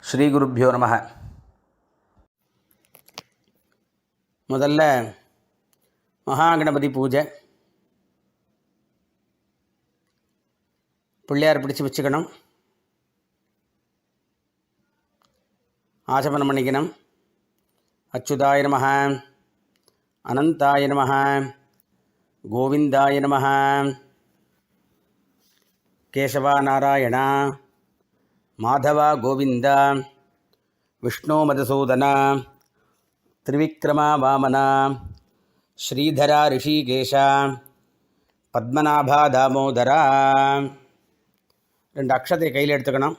ஸ்ரீகுருப்போ நம. முதல்ல மகாகணபதி பூஜை. பிள்ளையார் பிடிச்சி வச்சுக்கணும், ஆசமனம் பண்ணிக்கணும். அச்சுதாய நம, அனந்தாய நம, கோவிந்தாய நம, கேசவா நாராயணா, மாதவா கோவிந்தா, விஷ்ணு மதுசூதனா, திரிவிக்ரமா வாமனா, ஸ்ரீதரா ரிஷிகேஷா, பத்மநாபா தாமோதரா. 2 அக்ஷத்தை கையில் எடுத்துக்கணும்.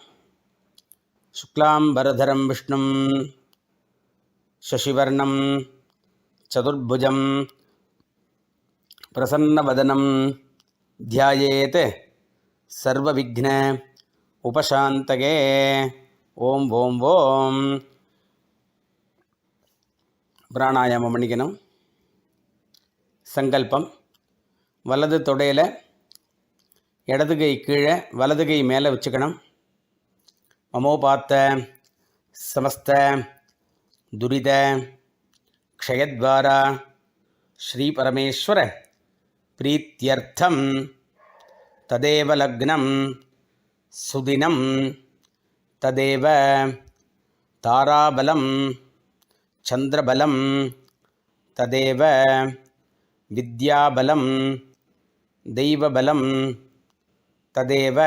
சுக்லாம் பரதரம் விஷ்ணும் சசிவர்ணம் சதுர்புஜம் பிரசன்னவதனம் தியாயேத் சர்வவிக்ன உபசாந்தகே. ஓம் ஓம் ஓம். பிராணாயாமம் பண்ணிக்கணும். சங்கல்பம். வலது தொடையில் இடது கை கீழே, வலது கை மேலே வச்சுக்கணும். மமோபாத்த சமஸ்த துரித க்ஷயத்வாரா ஸ்ரீ பரமேஸ்வர பிரீத்யர்த்தம் ததேவ லக்னம் சுதினம் ததேவ தாராபலம் சந்திரபலம் ததேவ வித்யாபலம் தெய்வபலம் ததேவ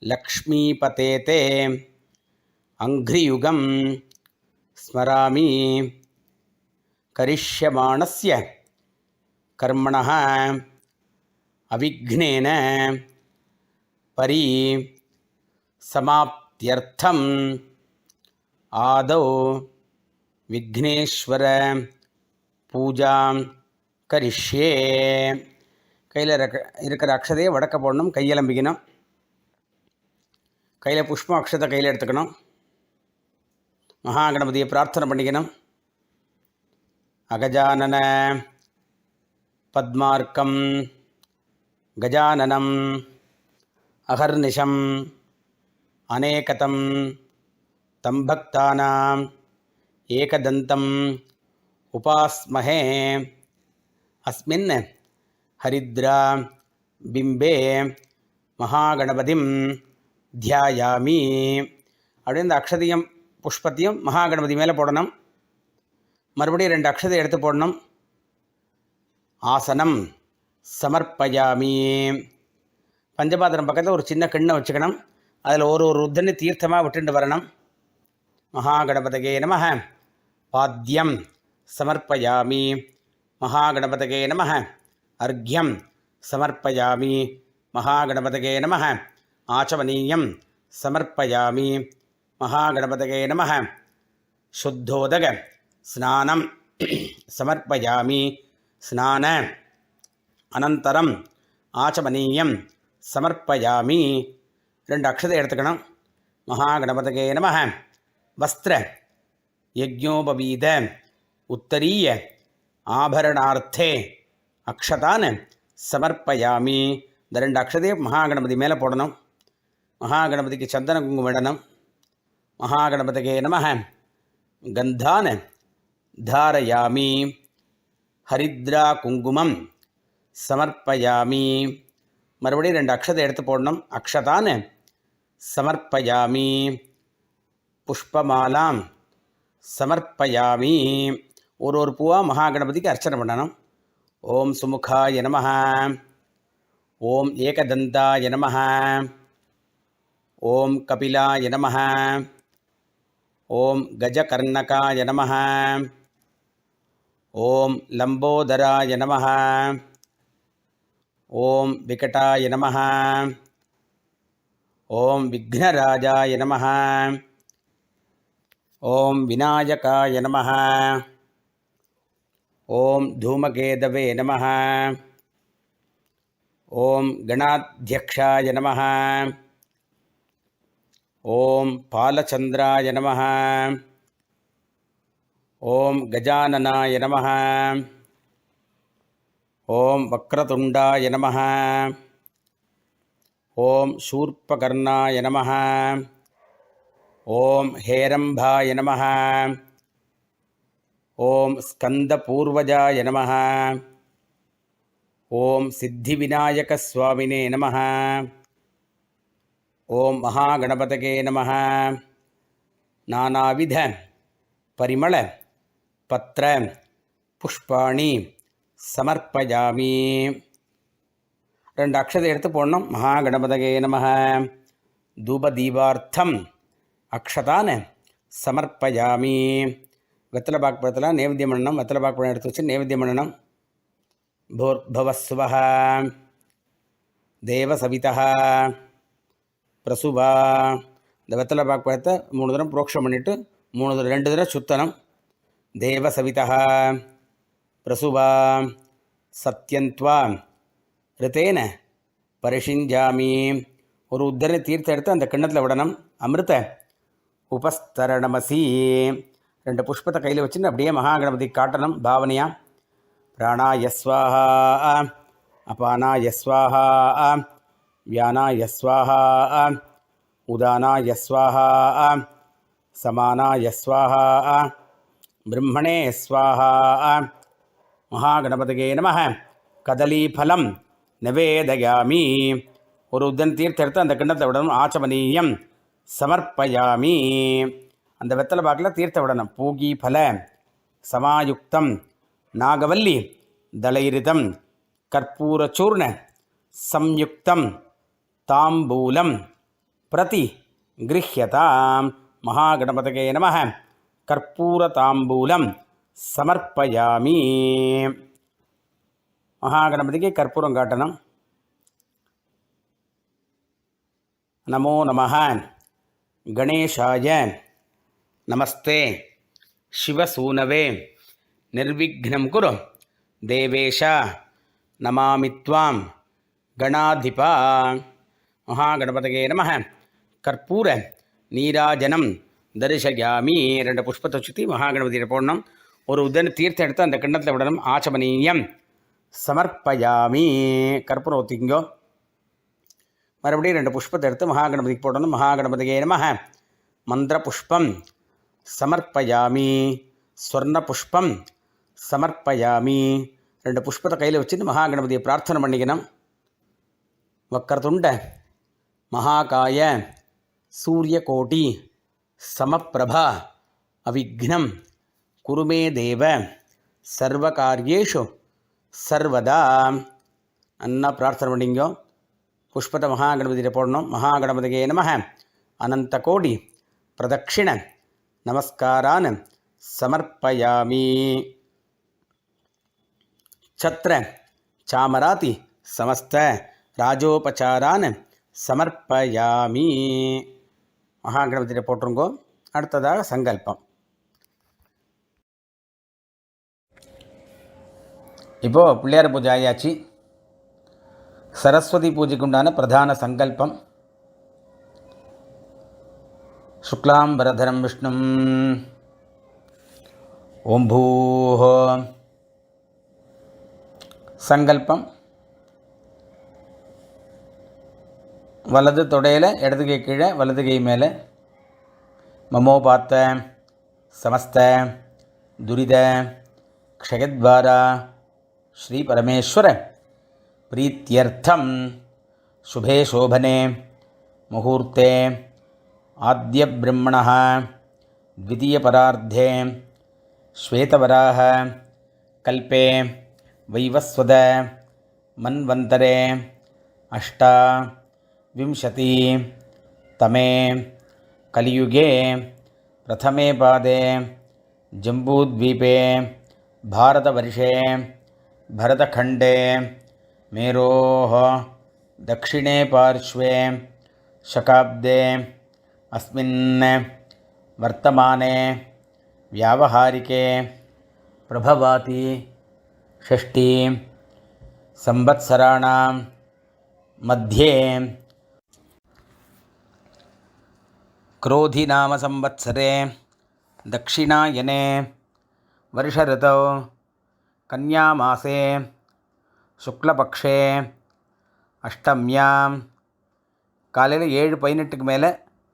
லக்ஷ்மீபதேதே அங்க்ரியுகம் ஸ்மராமி. கரிஷ்யமாணஸ்ய கர்மணः அவிக்னேன பரி சமாப்த்யர்த்தம் ஆதௌ விக்னேஸ்வர பூஜாம் கரிஷ்யே. கையில் இருக்கிற அக்ஷதையை வடக்க போடணும், கையெலம்பிக்கணும். கையில் புஷ்பம் அக்ஷதை கையில் எடுத்துக்கணும். மகாகணபதியை பிரார்த்தனை பண்ணிக்கணும். அகஜானன பத்மார்க்கம் கஜானனம் அகர்நிஷம் அநேகதம் தம் பக்தானாம் ஏகதந்தம் உபாஸ்மஹே. அஸ்மின் ஹரித்ரா பிம்பே மகாகணபதிம் தியாயாமி. அப்படி இந்த அக்ஷதையும் புஷ்பத்தையும் மகாகணபதி மேலே போடணும். மறுபடியும் 2 அக்ஷதை எடுத்து போடணும். ஆசனம் சமர்ப்பயாமி. பஞ்சபாத்திரம் பக்கத்தில் ஒரு சின்ன கிண்ணம் வச்சுக்கணும். அதில் ஒரு ருத்தனி தீர்த்தமாக விட்டுண்டு வரணும். மகாகணபதகே நம. பாத்தியம் சமர்ப்பயாமி. மகாகணபதகே நம. அர்க்யம் சமர்ப்பயாமி. மகாகணபதகே நம. ஆச்சமனீயம் சமர்ப்பயாமி. மகாகணபதகே நம. சுத்தோதக ஸ்நானம் சமர்ப்பயாமி. ஸ்நான அனந்தரம் ஆச்சமனீயம் சமர்ப்பயாமி. 2 அக்ஷதை எடுத்துக்கணும். மகாகணபதகே நம. வஸ்திர யஜ்ஞோபவீத உத்தரீய ஆபரணார்த்தே அக்ஷதான் சமர்ப்பயாமி. இந்த 2 அக்ஷதையை மகாகணபதி மேலே போடணும். மகாகணபதிக்கு சந்தன குங்குமம் விடணும். மகாகணபதகே நம. கந்தான் தாரயாமி. ஹரித்ரா குங்குமம் சமர்ப்பயாமி. மறுபடியும் 2 அக்ஷதை எடுத்து போடணும். அக்ஷதான் சமர்ப்பயாமி. புஷ்பமாலாம் சமர்ப்பயாமி. ஒரு பூவாக மகாகணபதிக்கு அர்ச்சனை பண்ணணும். ஓம் சுமுகாய நம. ஓம் ஏகதந்தாய நம. ஓம் கபிலாய நம. ஓம் கஜகர்ணகாய நம. ஓம் லம்போதராய நம. ஓம் விகடாய நம. ஓம் விக்னராஜாய நம. ஓம் விநாயகாய நம. ஓம் தூமகேதவே நம. ஓம் கணாத்யக்ஷாய நம. ஓம் பாலச்சந்திராய நம. ஓம் கஜானனாய நம. ஓம் வக்ரதுண்டாய நம. ஓம் சூர்பகர்ணாய நம. ஓம் ஹேரம்பாய நமः. ஓம் ஸ்கந்தபூர்வஜாய நமः. ஓம் சித்திவிநாயகஸ்வாமினே நமः. ஓம் மகாகணபதகே நமः. நானாவித பரிமள பத்ர புஷ்பாணி சமர்ப்பயாமி. 2 அக்ஷதை எடுத்து போடணும். மகாகணபதகே நமः. தூபதீபார்த்தம் அக்ஷதான சமர்ப்பயாமி. வெத்தலை பாக்கு பழத்தில் நைவேத்தியம் பண்ணணும். வெத்தலை பாக்கு பழம் எடுத்து வச்சு நைவேத்தியம் பண்ணணும். பூர்பவஸ்வஹ தேவசவிதஹ பிரசுபா. இந்த வெத்தலை பாக்கு பழத்தை 3 தடவை புரோக்ஷம் பண்ணிவிட்டு 2 தடவை சுத்தனம். தேவசவிதஹ பிரசுபா சத்யந்த்வா ரித்தேன பரிஷிஞ்சாமி. ஒரு உத்தரணி தீர்த்தம் எடுத்து அந்த கிண்ணத்தில் விடணும். அமிர்த உபஸ்தரணமசி. 2 புஷ்பத்தை கையில் வச்சுன்னு அப்படியே மகாகணபதி காட்டணும் பாவனையாக. பிராணாய ஸ்வாஹா அபானாய ஸ்வாஹா வியானாய ஸ்வாஹா உதானாய ஸ்வாஹா சமானாய ஸ்வாஹா பிரம்மணே ஸ்வாஹா. மகாகணபதியே நமः. கதலீஃபலம் நிவேதயாமி. ஒரு உத்தன் தீர்த்தம் எடுத்து அந்த கிண்ணத்தை விடணும். ஆச்சமனீயம் சமர்ப்பயாமி. அந்த வெத்தலை பாக்கில் தீர்த்த விடணும். பூகி ஃபல சமாயுக்தம் நாகவல்லி தளைரிதம் கற்பூரச்சூர்ண சம்யுக்தம் தாம்பூலம் பிரதி கிருஹ்யதாம். மகாகணபதகே நமः. கற்பூர தாம்பூலம் சமர்ப்பயாமி. மகாகணபதிக்கு கற்பூரம் காட்டணும். நமோ நமः கணேஷாய நமஸ்தே சிவசூனவே நிர்விக்னம் குரு தேவேஷ நமாமி த்வாம் கணாதிபா. மகாகணபதகே நமः. கற்பூர நீராஜனம் தரிசயாமி. 2 புஷ்பத்தை சுற்றி மகாகணபதியில் போடணும். ஒரு உதன தீர்த்தம் எடுத்து அந்த கிண்ணத்தில் விடணும். ஆச்சமனீயம் சமர்ப்பயாமி. கற்பூரம் ஊற்றிங்கோ. மறுபடியும் 2 புஷ்பத்தை எடுத்து மகாகணபதிக்கு போடணும். மகாகணபதியே நமः. மந்திர புஷ்பம் சமர்ப்பயாமி. ஸ்வர்ண புஷ்பம் சமர்ப்பயாமி. 2 புஷ்பத்தை கையில் வச்சுட்டு மகாகணபதியை பிரார்த்தனை பண்ணிக்கணும். வக்கரதுண்ட மகாகாய சூரியகோட்டி சமப்பிரபா அவிக்னம் குருமே தேவ சர்வகாரியேஷு சர்வதா. அண்ணா பிரார்த்தனை பண்ணிங்கோ. புஷ்பத்தை மகாகணபதியில் போடணும். மகாகணபதியே நமः. அனந்த கோடி பிரதட்சிண நமஸ்காரான் சமர்ப்பயாமி. சத்ர சாமராதி சமஸ்த ராஜோபச்சாரான் சமர்ப்பயாமி. மகாகணபதியில் போட்டுருங்கோ. அடுத்ததாக சங்கல்பம். இப்போது பிள்ளையார் பூஜை ஆயாச்சு. சரஸ்வதி பூஜைக்கு உண்டான பிரதான சங்கல்பம். சுக்லாம்பரதரம் விஷ்ணும் ஓம் பூஹ. சங்கல்பம். வலது தொடையில் இடது கை கீழே வலது கை மேலே. மமோபாத்த சமஸ்த துரித க்ஷயத்வாரா ஸ்ரீ பரமேஸ்வர பிரீத்யர்த்தம் சுபே சோபனே முகூர்த்தே ஆத்ய பிரம்மணः த்விதீய பரார்த்தே ஸ்வேதவராஹ கல்பே வைவஸ்வத மன்வந்தரே அஷ்டாவிம்சதி தமே கலியுगे பிரதமே பாதே ஜம்பூத்வீபே பாரதவர்ஷே भरतखण्डे मेरोः दक्षिणे पार्श्वे शकाब्दे अस्मिन् वर्तमाने व्यावहारिके प्रभवाति षष्ठी संवत्सराणां मध्ये क्रोधिनाम संवत्सरे दक्षिणायने वर्षऋतौ कन्यामासे शुक्लपक्षे अष्टम्यां காலையில் 7:18க்கு மேலே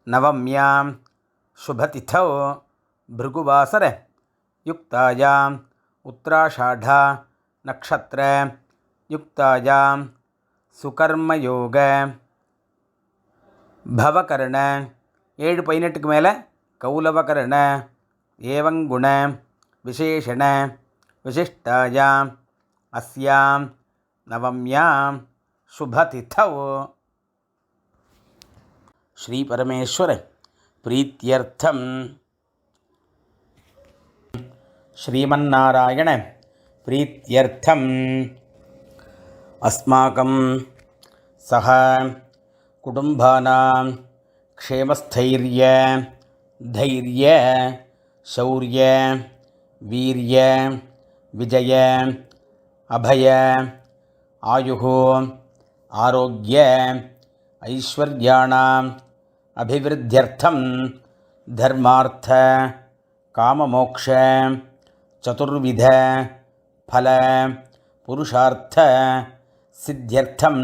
நவம்யாம் शुभतिथौ भृगुवासर युक्तायाम् उत्तराषाढा नक्षत्र युक्तायां सुकर्मयोग भवकर्ण 7:18 மேலே कौलवकर्ण एवं गुण विशेषण विशिष्टायाम् अस्यां नवम्यां शुभतिथौ श्री परमेश्वर प्रीत्यर्थं श्रीमन्नारायण प्रीत्यर्थम् अस्माकं सह कुटुम्बानां क्षेमस्थैर्य धैर्य शौर्य वीर्य विजय अभय आयुः आरोग्य ऐश्वर्याणाम् अभिवृद्ध्यर्थं धर्मार्थ काममोक्ष चतुर्विध फल पुरुषार्थ सिद्ध्यर्थं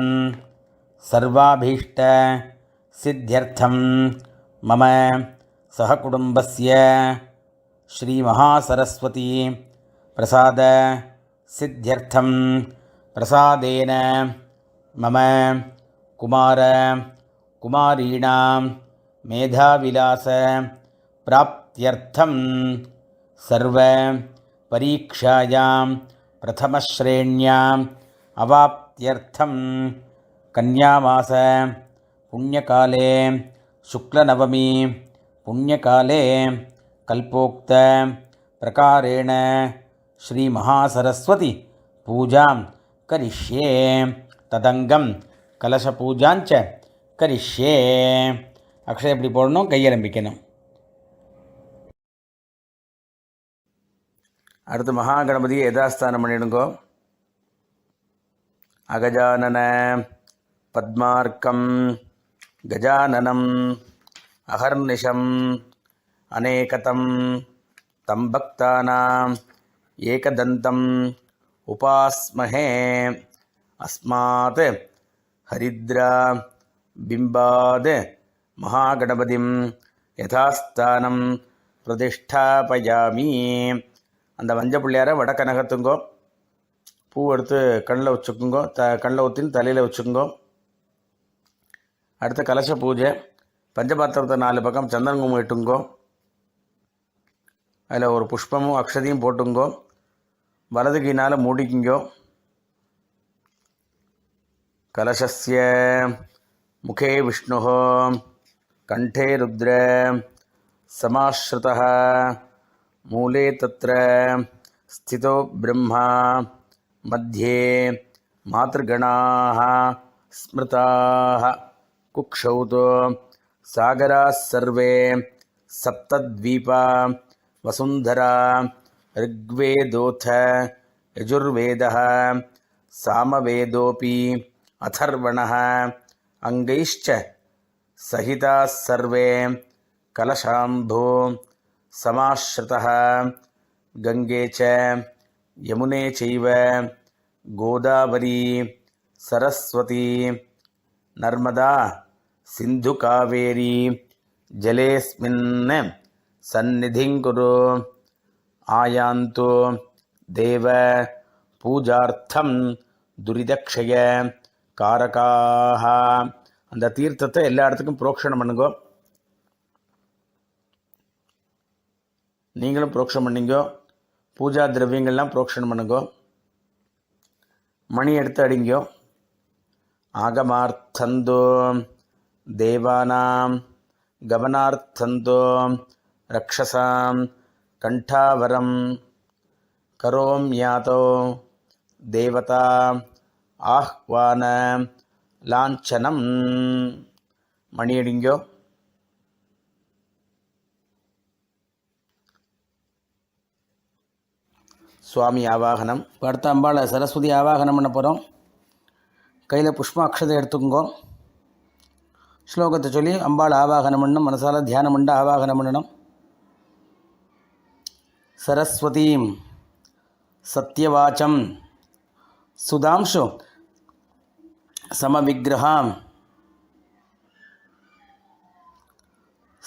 सर्वाभीष्ट सिद्ध्यर्थं मम सहकुटुम्बस्य श्री महासरस्वती प्रसाद सिद्ध्यर्थं प्रसादेन मम कुमार कुमारीणां मेधाविलास प्राप्त्यर्थं सर्व परीक्षायां प्रथमश्रेण्याम् अवाप्त्यर्थं कन्यामास पुण्यकाले शुक्लनवमी पुण्यकाले कल्पोक्त प्रकारेण श्री महासरस्वती पूजां करिष्ये तदंगम कलशपूजांच करिष्ये अक्षय எப்படி போடணும் கையலம்பிக்கணும் அடுத்து மகாகணபதியை யதாஸ்தானம் பண்ணிடுங்கோ அகஜானன பத்மார்க்கம் கஜானனம் அகர்நிஷம் அநேகதம் தம் பக்தானாம் ஏகதந்தம் உபாஸ்மஹே அஸ்மாத் ஹரித்ரா பிம்பாத் மகாகணபதிம் யதாஸ்தானம் பிரதிஷ்டாபயாமி. அந்த மஞ்சள் பிள்ளையாரை வடக்க நகர்த்துங்கோ. பூ எடுத்து கண்ணில் வச்சுக்குங்கோ. கண்ணில் ஊற்றின்னு தலையில் வச்சுக்கோங்கோ. அடுத்து கலச பூஜை. பஞ்சபாத்திரத்தை 4 பக்கம் சந்தனங்குமம் இட்டுங்கோ. அதில் ஒரு புஷ்பமும் அக்ஷதியும் போட்டுங்கோ. வலது கையினால் மூடிக்குங்கோ. கலசஸ்ய முகே விஷ்ணு கண்டே ருத்ர சமாஸ்ருதः மூலே தத்ர ஸ்திதோ பிரம்மா மத்தியே மாத்ருகணாः ஸ்மிருதாः குக்ஷௌதோ சாகராः சர்வே சப்தத்வீபா வசுந்தரா ऋग्वेदोऽथ यजुर्वेदः सामवेदोऽपि अथर्वणः अङ्गैश्च सहिताः सर्वे कलशाम्भो समाश्रितः गंगे च यमुने चैव गोदावरी सरस्वती नर्मदा सिन्धुकावेरी जलेऽस्मिन् सन्निधिं कुरु आयान्तु देव पूजार्थं दुरिदक्षय कारकाः. அந்த தீர்த்தத்தை எல்லா இடத்துக்கும் புரோக்ஷணம் பண்ணுங்கோ. நீங்களும் புரோக்ஷணம் பண்ணிங்கோ. பூஜா திரவியங்கள்லாம் புரோக்ஷணம் பண்ணுங்கோ. மணி எடுத்து அடிங்கோ. ஆகமார்த்தந்தோ தேவானாம் கவனார்த்தந்தோ ரக்ஷசாம் கண்டாவரம் கரோம்யாதோ தேவதா ஆஹ்வான லாஞ்சனம். மணி அடிங்கோ. சுவாமி ஆவாகனம். அடுத்த அம்பாளை சரஸ்வதி ஆவாகனம் பண்ண போகிறோம். கையில் புஷ்பாட்சதை எடுத்துக்கோங்க. ஸ்லோகத்தை சொல்லி அம்பாள் ஆவாகனம் பண்ணணும். மனசால தியானம் பண்ண ஆவாகனம் பண்ணணும். சரஸ்வதீம் சத்யவாச்சம் சுதாம்சு சமவிக்கிரகாம்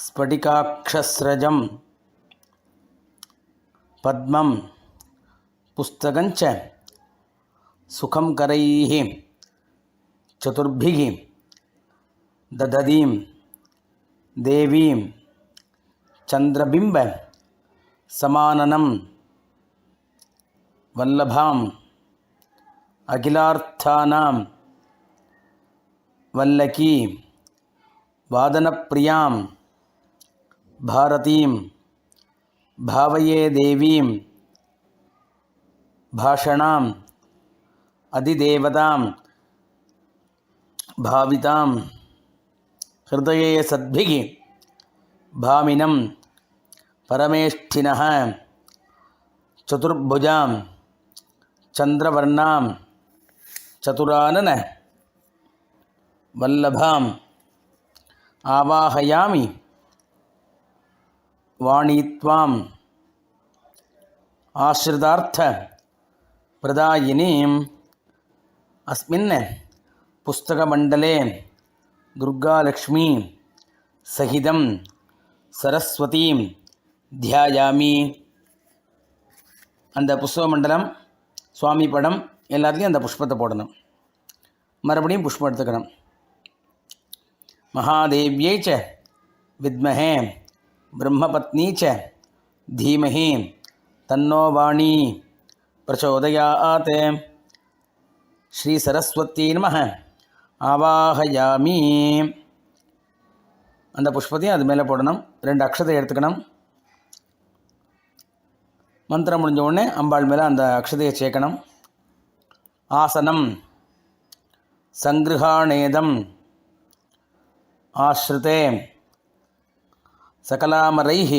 स्फटिकाक्षस्रजं पद्मं पुस्तकञ्च सुखं करैः चतुर्भिः ददतीं देवीं चन्द्रबिम्ब समाननं वल्लभाम् अखिलार्थानां वल्लकी वादनप्रियां भारतीं भावये देवीं भाषणाम् अधिदेवतां भावितां हृदये सद्भिः भामिनं परमेष्ठिनः चतुर्भुजां चन्द्रवर्णां चतुरानन वल्लभाम् आवाहयामि वाणीत्वाम् आश्रितार्थ प्रदायिनीम् अस्मिन् पुस्तकमण्डले दुर्गालक्ष्मी सहितं सरस्वतीं ध्यायामि. அந்த புஷ்ப மண்டலம் சுவாமி படம் எல்லாத்துலேயும் அந்த புஷ்பத்தை போடணும். மறுபடியும் புஷ்பம் எடுத்துக்கணும். महादेव्यै च विद्महे ब्रह्मपत्नी च धीमहि तन्नो वाणी प्रचोदयात्. श्री सरस्वती नमः आवाहयामि. அந்த புஷ்பத்தையும் அது மேலே போடணும். 2 அக்ஷதை எடுத்துக்கணும். மந்திரம் முடிஞ்ச உடனே அம்பாள் மேலே அந்த அக்ஷதையை சேர்க்கணும். ஆசனம் சங்கிருஹாணேதம் ஆஸ்ருதே सकलामरैः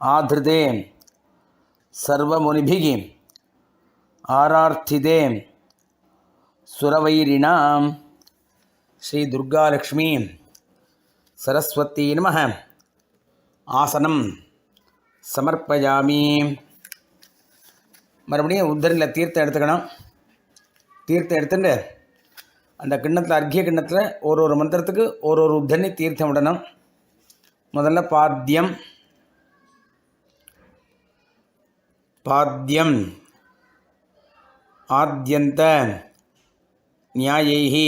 आधृते सर्वमुनिभिः आरार्थिते सुरवैरिणां श्री दुर्गालक्ष्मी सरस्वती नमः आसनं समर्पयामि. மறுபடியும் உத்தரில் தீர்த்தம் எடுத்துக்கணும். தீர்த்தம் எடுத்துட்டு அந்த கிண்ணத்தில் அர்க்கிய கிண்ணத்தில் ஒரு மந்திரத்துக்கு ஒரு உத்தரணி தீர்த்தம் விடணும். முதல்ல பாத்தியம் பாத்தியம் ஆத்யந்த நியாயைஹி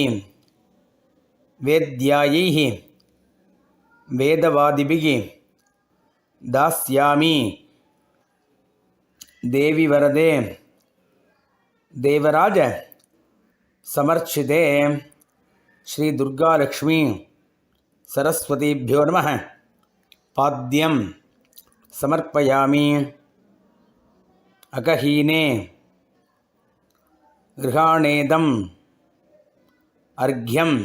வேத்யாயைஹி வேதவாதிபிகி தாஸ்யாமி தேவி வரதே தேவராஜ समर्चिते श्री दुर्गालक्ष्मी सरस्वतीभ्यो नमः पाद्यं समर्पयामि. अकहीने गृहाणेदं अर्घ्यम्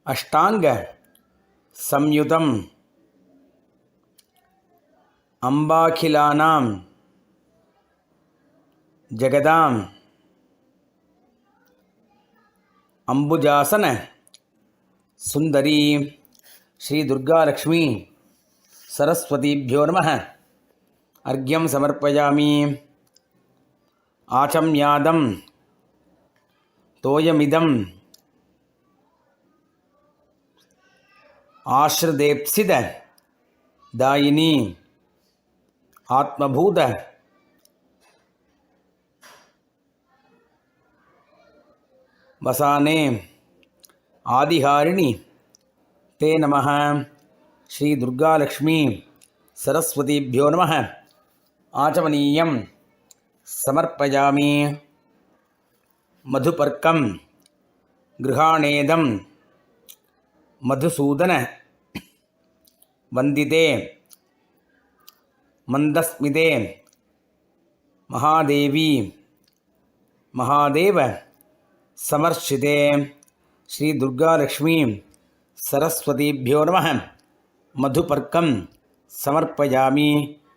अष्टांग संयुतं अम्बाखिलानां जगदां अंबुजासन सुंदरी श्री दुर्गालक्ष्मी सरस्वतीभ्यो नमः अर्घ्यं समर्पयामि. आचम्यादं तोयमिदं आश्रदेप्सित दायिनी आत्मभूत वसाने आदिहारिणी ते नमः. श्री दुर्गालक्ष्मी सरस्वतीभ्यो नमः आचमनीयं समर्पयामि. मधुपर्कं गृहाणेदं मधुसूदन वंदिते मंदस्मिते महादेवी महादेव समर्चिते श्री दुर्गालक्ष्मी सरस्वतीभ्यो नमः मधुपर्कं समर्पयामि.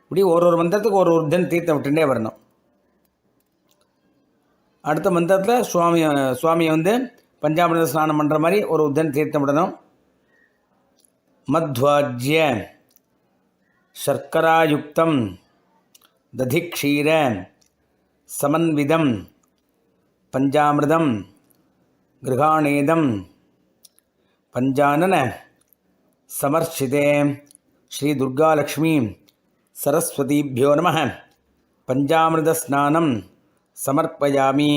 இப்படி ஒரு மந்திரத்துக்கு ஒரு உர்தன் தீர்த்தம் விட்டுட்டே வரணும். அடுத்த மந்திரத்தில் சுவாமியை வந்து பஞ்சாமிர்த ஸ்நானம் பண்ணுற மாதிரி ஒரு உர்தன் தீர்த்தம் விடணும். மத்வாஜ்ய சர்க்கராயுக்தம் दधिक्षीर समन्विदं पंचामृतं गृहाणेदं पंचानन समर्चिते श्री दुर्गालक्ष्मी सरस्वतीभ्यो नमः पंचामृतस्नानं समर्पयामि.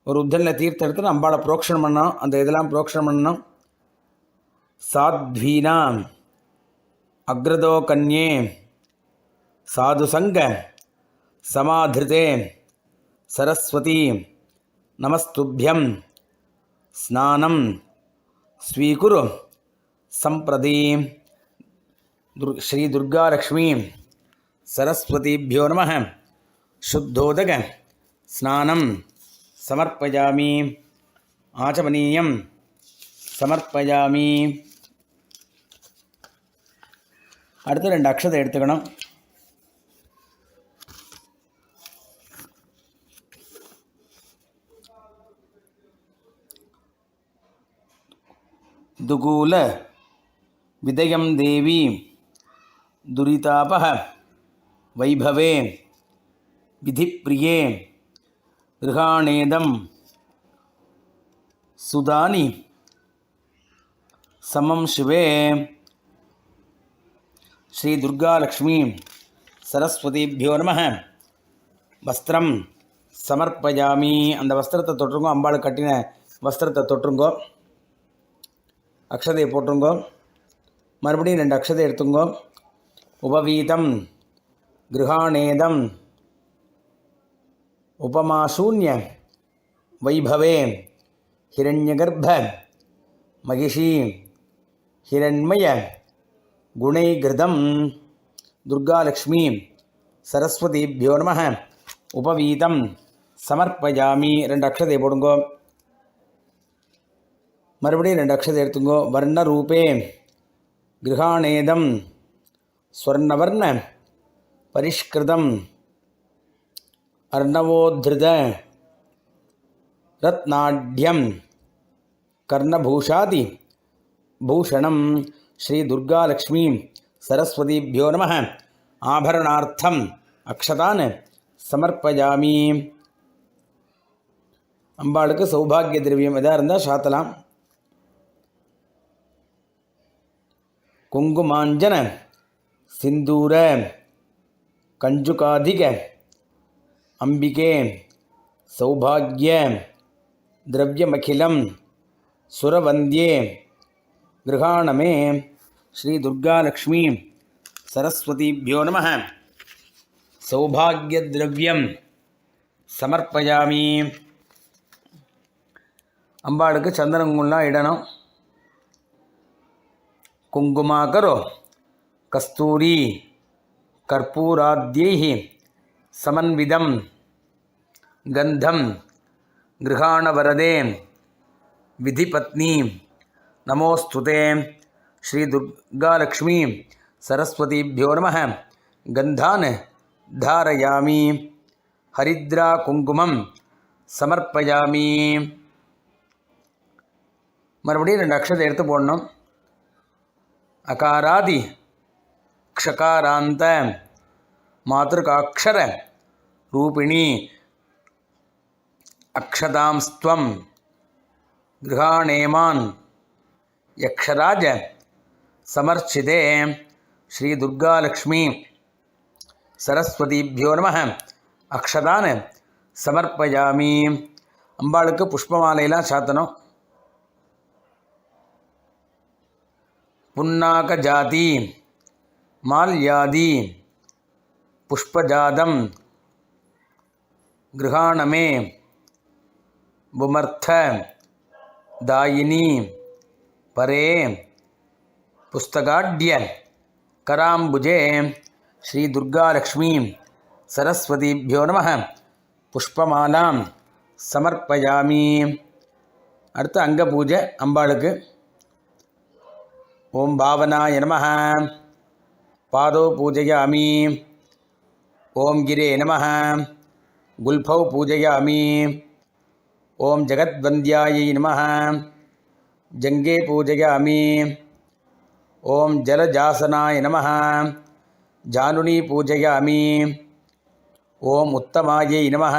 ஒரு உத்தனில் தீர்த்தம் எடுத்து அம்பாளை புரோக்ஷணம் பண்ணோம். அந்த இதெல்லாம் புரோக்ஷணம் பண்ணணும். சாத்வீனாம் அக்ரதோ கன்யே சாதுசங்க சமாதிருதே சரஸ்வதி நமஸ்துभ्यं ஸ்நானம் ஸ்வீகுரு சம்பிரதி. ஸ்ரீ துர்காலக்ஷ்மி சரஸ்வதிभ्यो நமः शुद्धोदक स्नानं समर्पयामि. आचमनीयं समर्पयामि. அடுத்து 2 அக்ஷதை எடுத்துக்கணும். दुकूल विदयं देवी दुरितापः वैभवे विधिप्रिये गृहाणेदं सुदानि समं शिवे. श्री दुर्गालक्ष्मी सरस्वतीभ्यो नमः वस्त्रं समर्पयामि. அந்த வஸ்திரத்தை தொட்டுருங்கோ. அம்பாள் கட்டின வஸ்திரத்தை தொட்டுருங்கோ. அக்ஷதையை போட்டுருங்கோ. மறுபடியும் 2 அக்ஷதை எடுத்துங்கோ. உபவீதம் கிருஹாணேதம் उपमाशून्य वैभवे हिरण्यगर्भ महिषी हिरण्मय गुणैघृतं दुर्गालक्ष्मी सरस्वतीभ्यो नमः उपवीतं समर्पयामि. 2 अक्षते போடுங்கோ. மறுபடியும் 2 அக்ஷதை எடுத்துங்கோ. வர்ணரூபே கிருஹாணேதம் ஸ்வர்ணவர்ண பரிஷ்கிருதம் अर्णवोद्धृत रत्नाढ्यं कर्णभूषादि भूषणं श्री दुर्गालक्ष्मी सरस्वतीभ्यो नमः आभरणार्थम् अक्षतान् समर्पयामि. அம்பாளுக்கு சௌபாகிய திரவியம் எதாக இருந்தால் சாத்தலாம். குங்குமாஞ்சன சிந்தூர கஞ்சுகாதிக अंबिके सौभाग्य द्रव्यमखिलं सुरवंद्ये गृहाणमे श्री दुर्गालक्ष्मी सरस्वतीभ्यो नमः सौभाग्यद्रव्यं समर्पयामि. अंबाளுக்கு சந்தனங்குலாம் இடணும். कुङ्कुमाकरो कस्तूरी कर्पूराद्यैः समन्वितं गंधम गृहाणवरदे विधिपत्नी नमोस्तुते. श्री दुर्गालक्ष्मी सरस्वतीभ्यो नमः गंधान धारयामि. हरिद्रा कुंकुमं समर्पयामि. மறுபடியும் 2 அக்ஷதை எடுத்து போடணும். அகாராதி க்ஷகாராந்த मातृकाक्षर रूपिणी अक्षतांस्त्वं गृहाणेमान् यक्षराज समर्चिते. श्री दुर्गालक्ष्मी सरस्वतीभ्यो नमः अक्षतान् समर्पयामि. அம்பாளுக்கு புஷ்பமாலையெல்லாம் சாத்தணும். पुन्नाक जाति माल्यादि पुष्पजादं गृहाणमे बुमर्थ दायिनी परे पुस्तकाढ्य कराम्बुजे श्री दुर्गालक्ष्मी सरस्वतीभ्यो नमः पुष्पमालां समर्पयामि. அடுத்து அங்க பூஜை அம்பாளுக்கு. ஓம் பாவனாய நமः पादौ पूजयामि. ओम गिरे नमः गुल्फौ पूजयामि. ओम जगद्वन्द्यायै नमः जंगे पूजयामि. ओम जलजासनाय नमः जानुनी पूजयामि. ओम उत्तमायै नमः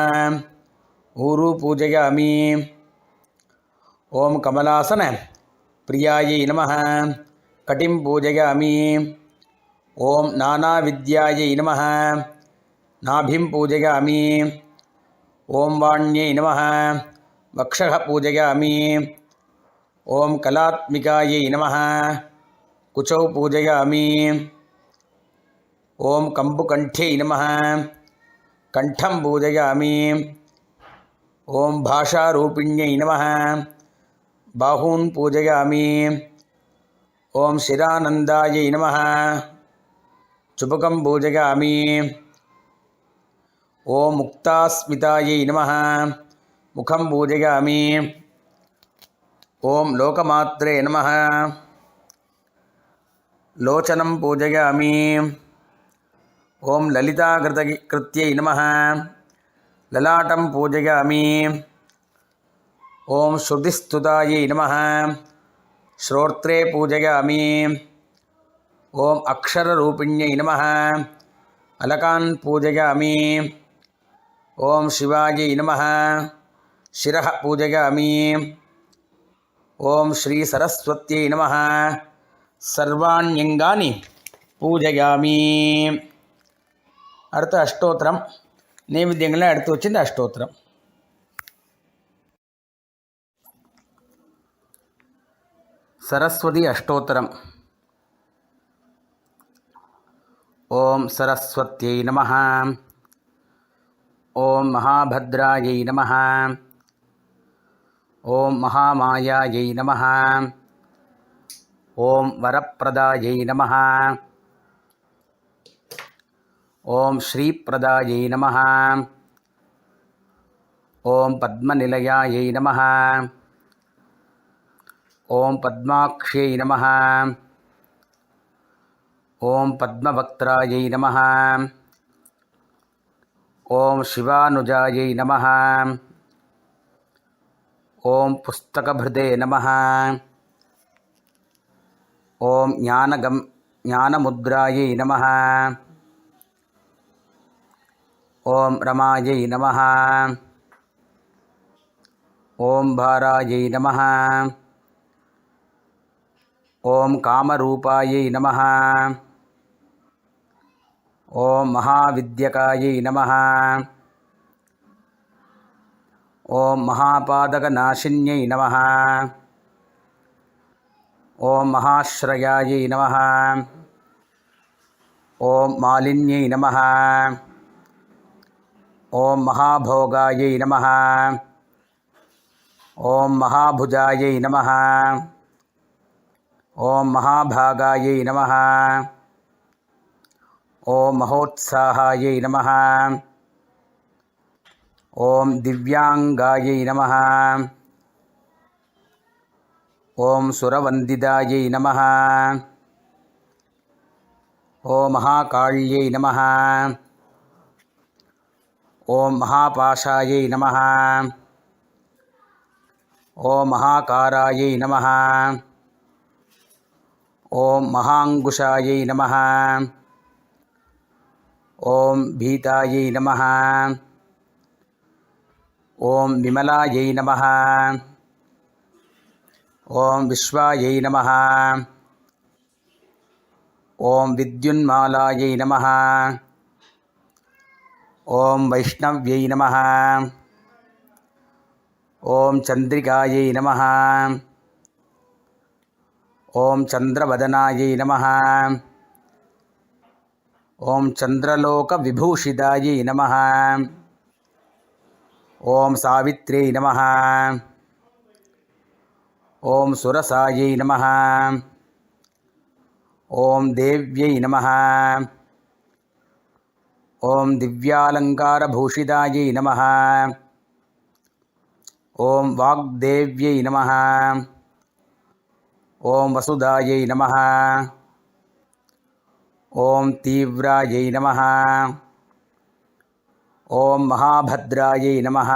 ऊरु पूजयामि. ओम कमलासन प्रियायै नमः कटिं पूजयामि। ॐ नानाविद्यायै नमः। नाभिं पूजयामि। ॐ वाण्यै नमः। वक्षः पूजयामि। ॐ कलात्मिकायै नमः। कुचौ पूजयामि। ॐ कम्बुकण्ठ्यै नमः। कण्ठं पूजयामि। ॐ भाषारूपिण्यै नमः। बाहून् पूजयामि। ॐ शिरानन्दायै नमः। चुबुकं पूजयामि। ॐ मुक्तास्मितायै नमः। मुखं पूजयामि। ॐ लोकमात्रे नमः। लोचनं पूजयामि। ॐ ललिताकृत्यै नमः। ललाटं पूजयामि। ॐ श्रुतिस्तुतायै नमः। श्रोत्रे पूजयामि। ॐ अक्षररूपिण्यै नमः। अलकान् पूजयामि। ॐ शिवायै नमः। शिरः पूजयामि। ॐ श्रीसरस्वत्यै नमः। सर्वाण्यङ्गानि பூஜயாமி. அடுத்த அஷ்டோத்திரம். நைவேத்தியங்கள்லாம் எடுத்து வச்சு இந்த அஷ்டோத்திரம். சரஸ்வதி அஷ்டோத்திரம். ஓம் சரஸ்வத்யை நமः. ஓம் மகாபத்ராயை நமः. ஓம் மகாமாயாயை நமः. ஓம் வரப்பிரதாயை நமः. ஓம் ஸ்ரீப்பிரதாயை நமः. ஓம் பத்மநிலையாயை நமः. ஓம் பத்மாக்ஷ்யை நமः. ஓம் பத்மவக்த்ராயை நமः. ஓம் சிவானுஜாயை நமः. ஓம் புஸ்தகபிருதே நமः. ஓம் ஞானமுத்ராயை நமः. ஓம் ரமாயை நமः. ஓம் பாராயை நமः. ஓம் காமரூபாயை நமः. ஓம் மகாவித்யகாயை நமः. ஓம் மகாபாதகநாசின்யை நமः. ஓம் மகாஸ்ரயாயை நமः. ஓம் மாலின்யை நமः. ஓம் மகாபோகாயை நமः. ஓம் மகாபுஜாயை நமः. ஓம் மகாபாகாயை நமः. ஓம் மகோத்சாகாயை நமः. ஓம் திவ்யாங்காயை நமः. ஓம் சுரவந்திதாயை நமः. ஓம் மகாகாள்யை நமः. ஓம் மகாபாஷாயை நமः. ஓம் மகாகாராயை நமः. ஓம் மகாங்குஷாயை நமः. ஓம் பீதாயை நமः. ஓம் விமலாயை நமः. ஓம் விஸ்வாயை நமः. ஓம் வித்யுன்மாலாயை நமः. ஓம் வைஷ்ணவ்யை நமः. ஓம் சந்திரிகாயை நமः. ஓம் சந்திரவதனாயை நமः. ஓம் சந்திரலோகவிபூஷிதாயை நமः. ஓம் சாவித்ரியை நமः. ஓம் சுரசாயை நமः. ஓம் தேவ்யை நமः. ஓம் திவ்யாலங்காரபூஷிதாயை நமः. ஓம் வாக்தேவ்யை நமः. ஓம் வசுதாயை நமः. ஓம் தீவ்ராயை நமः. ஓம் மகாபத்ராயை நமः.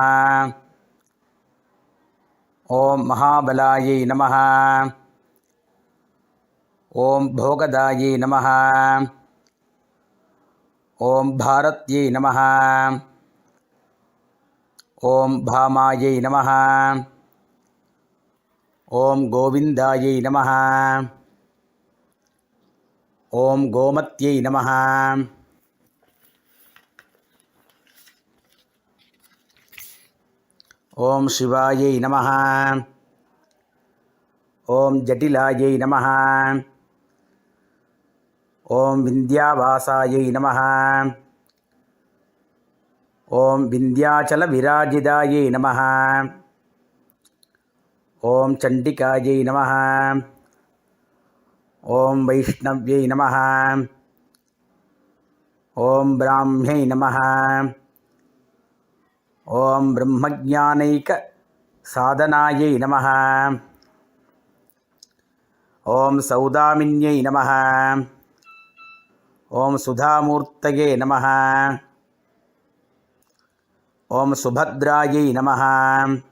ஓம் மகாபலாயை நமः. ஓம் போகதாயை நமः. ஓம் பாரத்யை நமः. ஓம் பாமாயை நமः. ஓம் கோவிந்தாயை நமः. ஓம் கோமத்யை நமः. ஓம் சிவாயை நமः. ஓம் ஜட்டிலாயை நமः. ஓம் விந்தியாவாசாயை நமः. ஓம் விந்தியாச்சல விராஜிதாயை நமः. ஓம் சண்டிகாயை நமः. ஓம் வைஷ்ணவ்யை நமः. ஓம் பிராஹ்மியை நமः. ஓம் பிரம்மஜானைக சாதனாயை நமः. ஓம் சௌதாமின்யை நமः. ஓம் சுதாமூர்த்தயே நமः. ஓம் சுபத்ராயை நமः.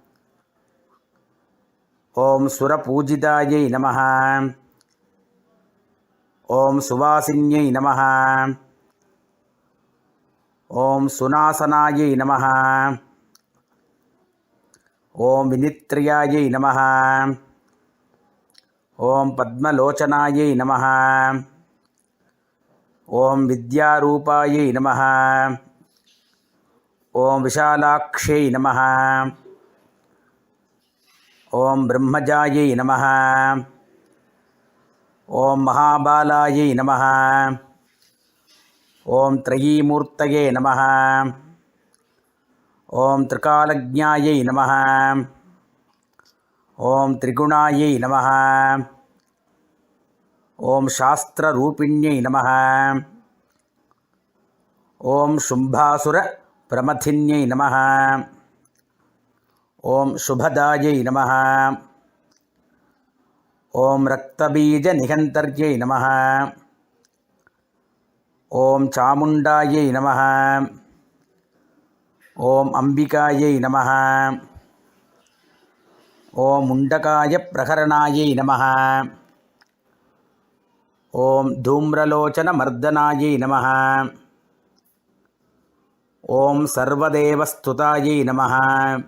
ஓம் சுரபூஜிதாயை நமः. ஓம் சுவாசின்யை நமः. ஓம் சுனாசனாயை நமः. ஓம் வினித்ரியாயை நமः. ஓம் பத்மலோச்சனாயை நமः. ஓம் வித்யாரூபாயை நமः. ஓம் விஷாலாக்ஷை நமः. ஓம் பிரம்மஜாயை நமः. ஓம் மகாபாலாயை நமः. ஓம் த்ரயீமூர்த்தயே நமः. ஓம் திரிகாலஜ்ஞாயை நமः. ஓம் திரிகுணாயை நமः. ஓம் சாஸ்திரரூபிண்யை நமः. ஓம் சும்பாசுர பிரமதின்யை நமः. ஓம் சுபதாயை நமः. ஓம் ரக்தபீஜ நிகந்தர்யை நமः. ஓம் சாமுண்டாயை நமः. ஓம் அம்பிகாயை நமः. ஓம் முண்டகாய பிரகரணாயை நமः. ஓம் தூம்ரலோச்சன மர்தனாயை நமः. ஓம் சர்வதேவஸ்துதாயை நமः.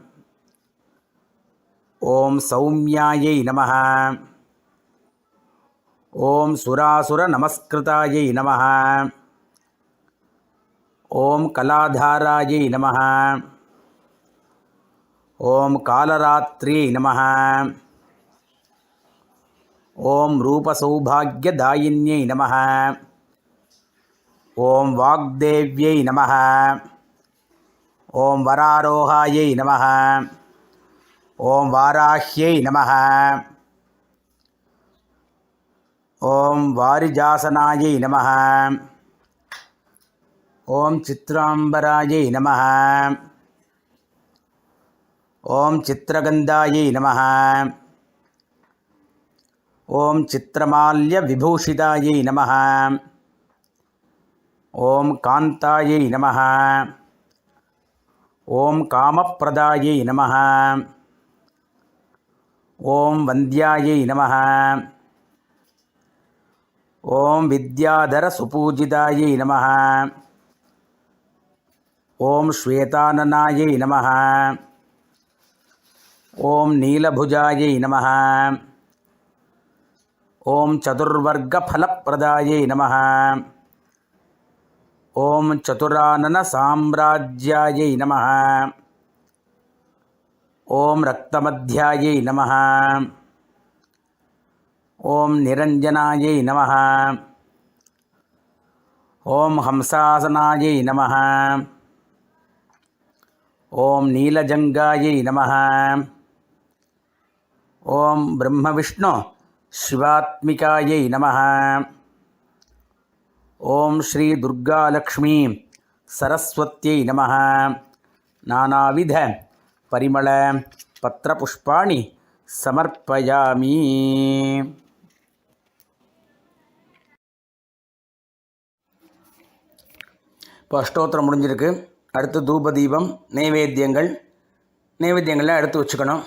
ஓம் சௌமியாயை நமः. ஓம் சுராசுர நமஸ்கிருதாயை நமः. ஓம் கலாதாராயை நமः. ஓம் காலராத்ரியை நமः. ஓம் ரூபசௌபாக்யதாயின்யை நமः. ஓம் வாக்தேவ்யை நமः. ஓம் வராரோகாயை நமः. ஓம் வாராஹ்யை நமः. ஓம் வாரிஜாசனாயை நமः. ஓம் சித்ராம்பராயை நமः. ஓம் சித்ரகந்தாயை நமः. ஓம் சித்ரமால்ய விபூஷிதாயை நமः. ஓம் காந்தாயை நமः. ஓம் காமப்பிரதாயை நமः. ஓம் வந்தியாயை நமः. ஓம் வித்யாதர சுபூஜிதாயை நமः. ஓம் ஸ்வேதானனாயை நமः. ஓம் நீலபுஜாயை நமः. ஓம் சதுர்வர்கஃலப்பிரதாயை நமः. ஓம் சதுரானன சாம்ராஜ்யாயை நமः. ஓம் ரக்தமத்யாயை நமः. ஓம் நிரஞ்சனாயை நமः. ஓம் ஹம்சாசனாயை நமः. ஓம் நீலஜங்காயை நமः. ஓம் பிரம்மவிஷ்ணு சிவாத்மிகாயை நமः. ஓம் ஸ்ரீ துர்காலக்ஷ்மி சரஸ்வத்யை நமः. நானாவித பரிமள பத்ரபுஷ்பாணி சமர்ப்பயாமி. இப்போ அஷ்டோத்திரம் முடிஞ்சிருக்கு. அடுத்து தூப தீபம் நைவேத்தியங்கள்லாம் எடுத்து வச்சுக்கணும்.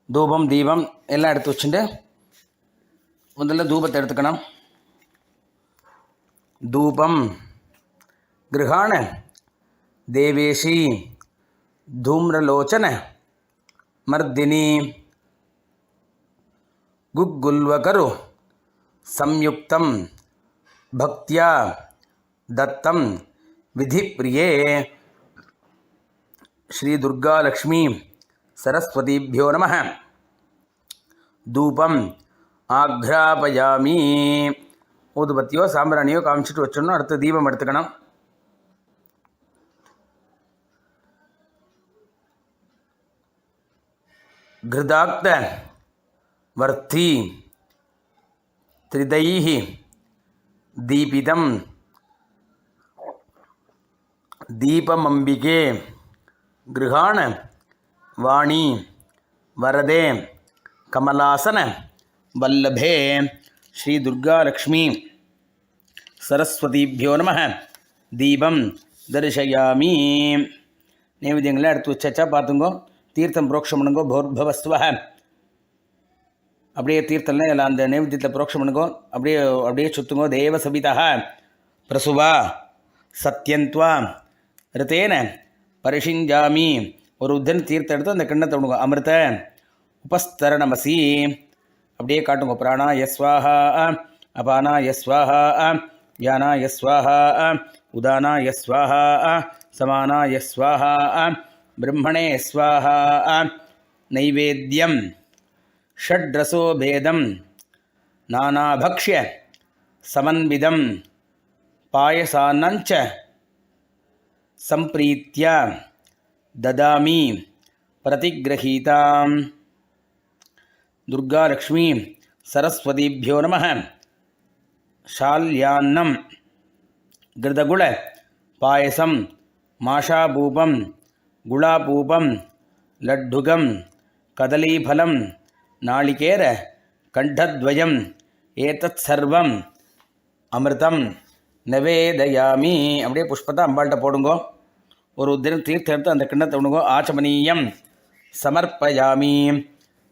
தூபம் தீபம் எல்லாம் எடுத்து வச்சுட்டு முதல்ல தூபத்தை எடுத்துக்கணும். தூபம் கிருஹாண தேவேஷி धूम्रलोचन मर्दिनी गुग्गुल्वकरु संयुक्तं பக்தியா தத்தம் விதிப்பிரியே ஸ்ரீ துர்கா லக்ஷ்மி சரஸ்வதிभ्यो நமः. தூபம் ஆக்ராபயாமி. ஊதுபத்தியோ சாம்பிராணியோ காமிச்சிட்டு வச்சிடணும். அடுத்து தீபம் எடுத்துக்கணும். கிருதாக்த வர்த்தி திரிதைः தீபிதம் தீபமம்பிகே கிருஹாண வாணி வரதே கமலாசன வல்லபே ஸ்ரீ துர்கா லக்ஷ்மி சரஸ்வதிभ्यो நமः. தீபம் தரிசயாமி. நைவேத்தியங்களை எடுத்து வச்சாச்சா பார்த்துங்கோ. தீர்த்தம் புரோக்ஷம் பண்ணுங்கோ. பௌர்பவஸ்வஹ. அப்படியே தீர்த்தம்லாம் எல்லாம் அந்த நைவேத்தியத்தில் புரோக்ஷம் பண்ணுங்கோ. அப்படியே சுற்றுங்கோ. தேவ சபிதா பிரசுவா சத்யந்த்வா ரித்தேன பரிஷிஞ்சாமி. ஒரு உத்தன் தீர்த்தம் எடுத்து அந்த கிண்ணத்தை விடுங்க. அமிர்த உபஸ்தரணமசி. அப்படியே காட்டுங்க. பிராணா யஸ்வாஹா அபானா யஸ்வாஹா வியானா யஸ்வாஹா உதானா யஸ்வாஹா சமானா யஸ்வாஹா பிரம்மணே ஸ்வாஹா. நைவேத்யம் ஷட்ரசோ பேதம் நானாபக்ஷ்ய சமன்விதம் பாயசானஞ்ச சம்பிரீத்யா ததாமி பிரதிக்ரஹீதாம். துர்கா லக்ஷ்மி சரஸ்வதிभ्यो நமः. ஷால்யான்னம் கிருதகுல பாயசம் மாஷாபூபம் குலாபூபம் லட்டுகம் கதலீஃபலம் நாளிகேர கண்டத்வயம் ஏதத் சர்வம் அமிர்தம் நவேதயாமி. அப்படியே புஷ்பத்தை அம்பாள்கிட்ட போடுங்கோ. ஒரு தினம் தீர்த்தம் எடுத்து அந்த கிண்ணத்தை விடுங்கோ. ஆச்சமனீயம் சமர்ப்பயாமி.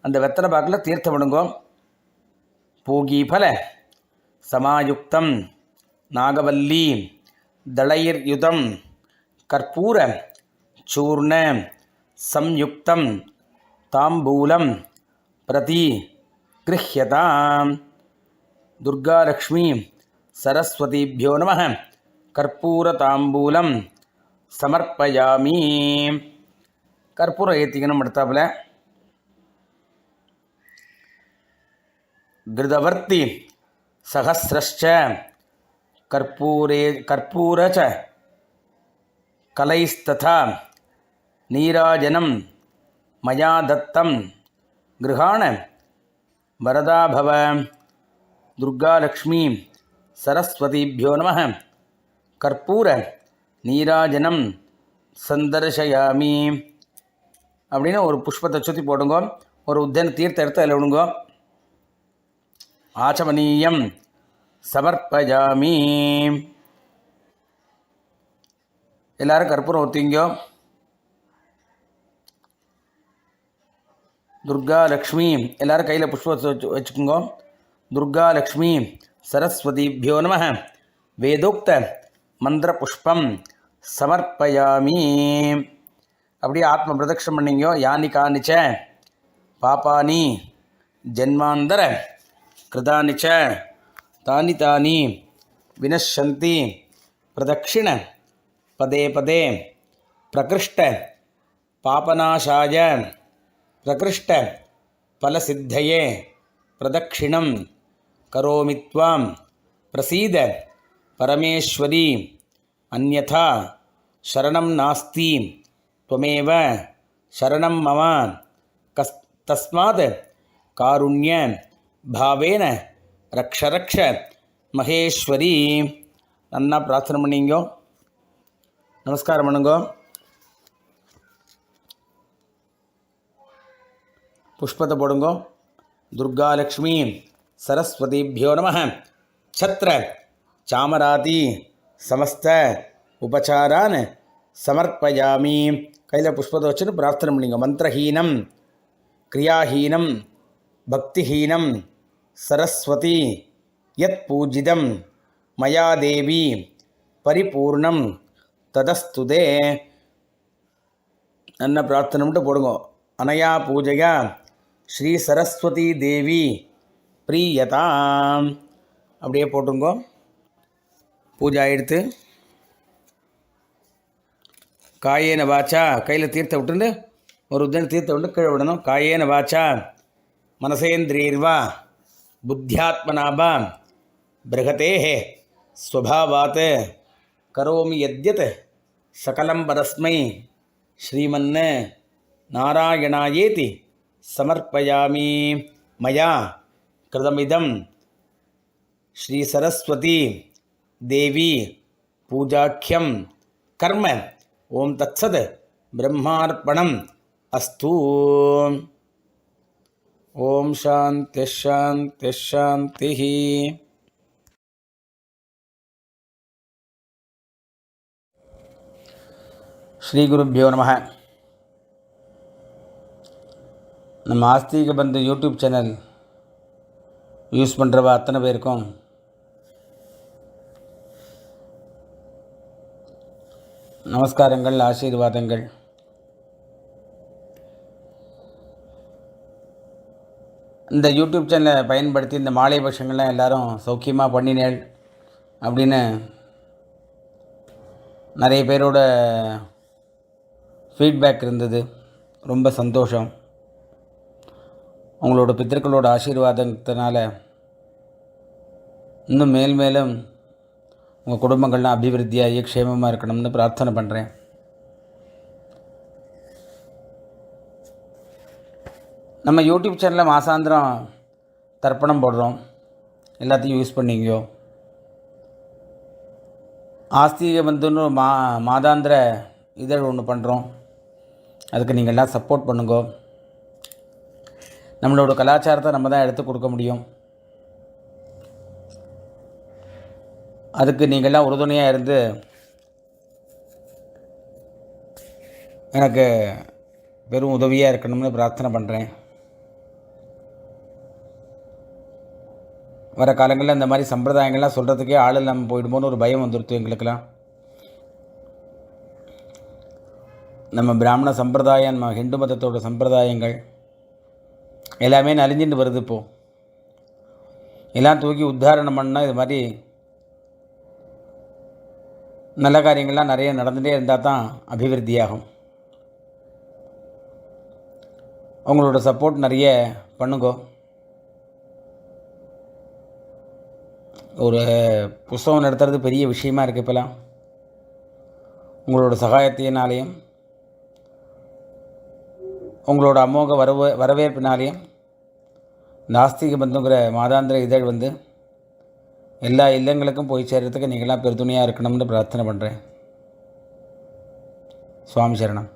அந்த வெத்தலை பாக்கில் தீர்த்தம் விடுங்கோ. பூகீஃபல சமாயுக்தம் நாகவல்லி தளைர்யுதம் கற்பூர சூர்ண சம்யுக்தம் தாம்பூலம் பிரதி கிருஹ்யதாம். துர்கா லக்ஷ்மி சரஸ்வதிभ्यो நமः. கற்பூர தாம்பூலம் சமர்ப்பயாமி. கற்பூரம் ஏற்றிக்கணும். எடுத்தாப்புல கிருதவர்த்தி சஹஸ்ரச்ச கற்பூரச்ச கலைஸ்ததா நீராஜனம் மயா தத்தம் கிருஹாண வரதா பவ. துர்கா லக்ஷ்மி சரஸ்வதிभ्यो நமः. கற்பூர நீராஜனம் சந்தர்ஷயாமி. அப்படின்னு ஒரு புஷ்பத்தை சுற்றி போடுங்க. ஒரு உத்தன தீர்த்த எடுத்து அதில் விடுங்க. ஆச்சமனீயம் சமர்ப்பயாமி. எல்லாரும் கற்பூரம் ஊற்றிங்கோ. துர்கா லக்ஷ்மி எல்லாரும் கையில் புஷ்பத்தை வச்சுக்கோங்க. துர்கா லக்ஷ்மி சரஸ்வதிभ्यो நமः. வேதோக்த மந்திர புஷ்பம் சமர்ப்பயாமி. அப்படியே ஆத்ம பிரதட்சணம் பண்ணிங்கோ. யானி காணிச்ச பாபானி ஜன்மாந்தர கிருதானிச்ச தானி தானி வினஷந்தி பிரதட்சிண பதே பதே பிரகிருஷ்ட பாபநாசாய பிரகிருஷ்ட பலசித்தயே பிரதட்சிணம் கரோமி த்வாம் பிரசீத பரமேஸ்வரி. அன்யதா சரணம் நாஸ்தி த்வமேவ சரணம் மம. தஸ்மாத் காருண்ய பாவேன ரக்ஷ ரக்ஷ மகேஸ்வரி. நன்னா பிரார்த்தனை பண்ணிங்கோ. நமஸ்காரம் பண்ணுங்கோ. புஷ்பத்தை போடுங்கோ. துர்கா லக்ஷ்மி சரஸ்வதிभ्यो நமः. சத்ர சாமராதி சமஸ்த உபசாரான் சமர்ப்பயாமி. கையில் புஷ்பத்தை வச்சுன்னு பிரார்த்தனை பண்ணிங்க. மந்திரஹீனம் கிரியாஹீனம் பக்திஹீனம் சரஸ்வதி யத் பூஜிதம் மயா தேவி பரிபூர்ணம் ததஸ்துதே. என்ன பிரார்த்தனை மட்டும் போடுங்க. அனயா பூஜையா ஸ்ரீ சரஸ்வதி தேவி பிரியதாம். அப்படியே போட்டுங்கோ. பூஜை ஆகிடுத்து. காயேன வாச்சா, கையில் தீர்த்த விட்டுண்டு ஒரு உத்தரம் தீர்த்த விட்டு கீழே விடணும். காயேன வாச்சா மனசேந்திரியர்வா புத்தியாத்மனாபா பிரகதேஹே ஸ்வபாவாத் கரோமி யத்யத் சகலம் பரஸ்மை ஸ்ரீமன் நாராயணாயேதி சமர்ப்பயாமி. மயா கிருதமிதம் ஸ்ரீ சரஸ்வதி தேவி பூஜாக்கியம் கர்ம. ஓம் தத்சத் பிரம்மார்ப்பணம் அஸ்து. ஓம் சாந்தி சாந்தி சாந்தி. ஸ்ரீ குருப்யோ நமஹ. நம்ம ஆஸ்திக பந்து யூடியூப் சேனல் யூஸ் பண்ணுறவா அத்தனை பேருக்கும் நமஸ்காரங்கள், ஆசீர்வாதங்கள். இந்த யூடியூப் சேனலை பயன்படுத்தி இந்த மாலை பட்சங்கள்லாம் எல்லோரும் சௌக்கியமாக பண்ணினேள் அப்படின்னு நிறைய பேரோட ஃபீட்பேக் இருந்தது. ரொம்ப சந்தோஷம். உங்களோட பித்தர்களோட ஆசீர்வாதத்தினால இன்னும் மேல் மேலும் உங்கள் குடும்பங்கள்லாம் அபிவிருத்தியாகி க்ஷேமமாக இருக்கணும்னு பிரார்த்தனை பண்ணுறேன். நம்ம யூடியூப் சேனலில் மாசாந்திரம் தர்ப்பணம் போடுறோம். எல்லாத்தையும் யூஸ் பண்ணிங்கோ. ஆஸ்திக பந்துன்னு மாதாந்திர இதழ் ஒன்று பண்ணுறோம். அதுக்கு நீங்கள் எல்லாம் சப்போர்ட் பண்ணுங்க. நம்மளோட கலாச்சாரத்தை நம்ம தான் எடுத்து கொடுக்க முடியும். அதுக்கு நீங்கள்லாம் உறுதுணையாக இருந்து எனக்கு பெரும் உதவியாக இருக்கணும்னு பிரார்த்தனை பண்ணுறேன். வர காலங்களில் இந்த மாதிரி சம்பிரதாயங்கள்லாம் சொல்கிறதுக்கே ஆள் இல்லாமல் போயிடுமோன்னு ஒரு பயம் வந்துடுத்து எங்களுக்கெல்லாம். நம்ம பிராமண சம்பிரதாயம், நம்ம ஹிந்து மதத்தோட சம்பிரதாயங்கள் எல்லாமே நலிஞ்சிட்டு வருது. இப்போது எல்லாம் தூக்கி உத்தாரணம் பண்ணால் இது மாதிரி நல்ல காரியங்கள்லாம் நிறைய நடந்துகிட்டே இருந்தால் தான் அபிவிருத்தியாகும். அவங்களோட சப்போர்ட் நிறைய பண்ணுங்கோ. ஒரு புஸ்தகம் நடத்துறது பெரிய விஷயமா இருக்குது இப்போலாம். உங்களோட சகாயத்தினாலேயும் உங்களோட அமோக வரவேற்பினாலேயும் நாஸ்திக பந்துங்கிற மாதாந்திர இதழ் எல்லா இல்லங்களுக்கும் போய் சேர்கிறதுக்கு நீங்களாம் பெருதுணையாக இருக்கணும்னு பிரார்த்தனை பண்ணுறேன். சுவாமி சரணம்.